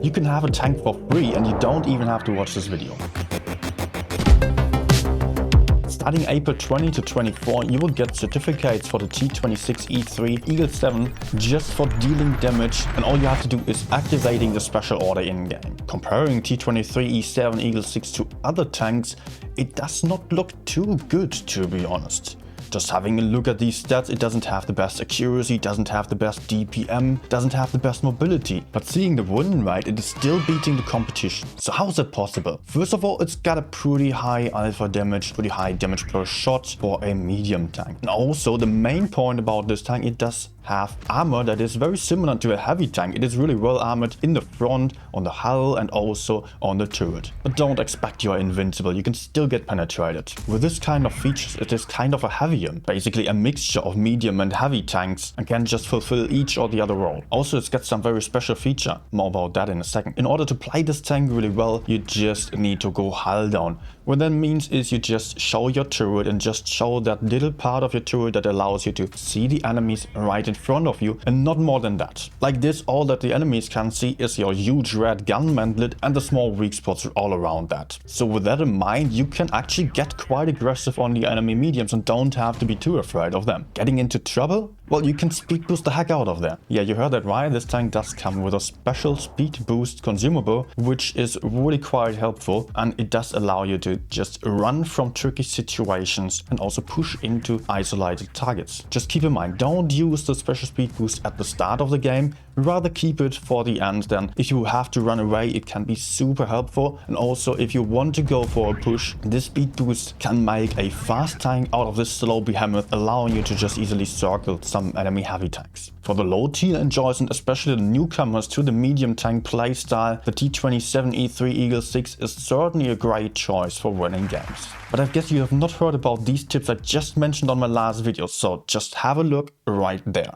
you can have a tank for free and you don't even have to watch this video. Starting April 20 to 24, you will get certificates for the T26E3 Eagle 7 just for dealing damage, and all you have to do is activating the special order in-game. Comparing T26E3 Eagle 6 to other tanks, it does not look too good, to be honest. Just having a look at these stats, it doesn't have the best accuracy, doesn't have the best DPM, doesn't have the best mobility. But seeing the win rate, it is still beating the competition. So how is that possible? First of all, it's got a pretty high alpha damage, pretty high damage per shot for a medium tank. And also the main point about this tank, it does have armor that is very similar to a heavy tank. It is really well armored in the front, on the hull, and also on the turret. But don't expect you're invincible, you can still get penetrated. With this kind of features, it is kind of a heavium, basically a mixture of medium and heavy tanks, and can just fulfill each or the other role. Also, it's got some very special feature, more about that in a second. In order to play this tank really well, you just need to go hull down. What that means is you just show your turret and just show that little part of your turret that allows you to see the enemies right in front of you, and not more than that. Like this, all that the enemies can see is your huge red gun mantlet and the small weak spots all around that. So with that in mind, you can actually get quite aggressive on the enemy mediums and don't have to be too afraid of them. Getting into trouble? Well, you can speed boost the heck out of there. Yeah, you heard that right, this tank does come with a special speed boost consumable, which is really quite helpful, and it does allow you to just run from tricky situations and also push into isolated targets. Just keep in mind, don't use the special speed boost at the start of the game, rather keep it for the end. Then if you have to run away, it can be super helpful, and also if you want to go for a push, this speed boost can make a fast tank out of this slow behemoth, allowing you to just easily circle some enemy heavy tanks. For the low tier enjoys and especially the newcomers to the medium tank playstyle, the T27E3 Eagle 6 is certainly a great choice for winning games. But I guess you have not heard about these tips I just mentioned on my last video, so just have a look right there.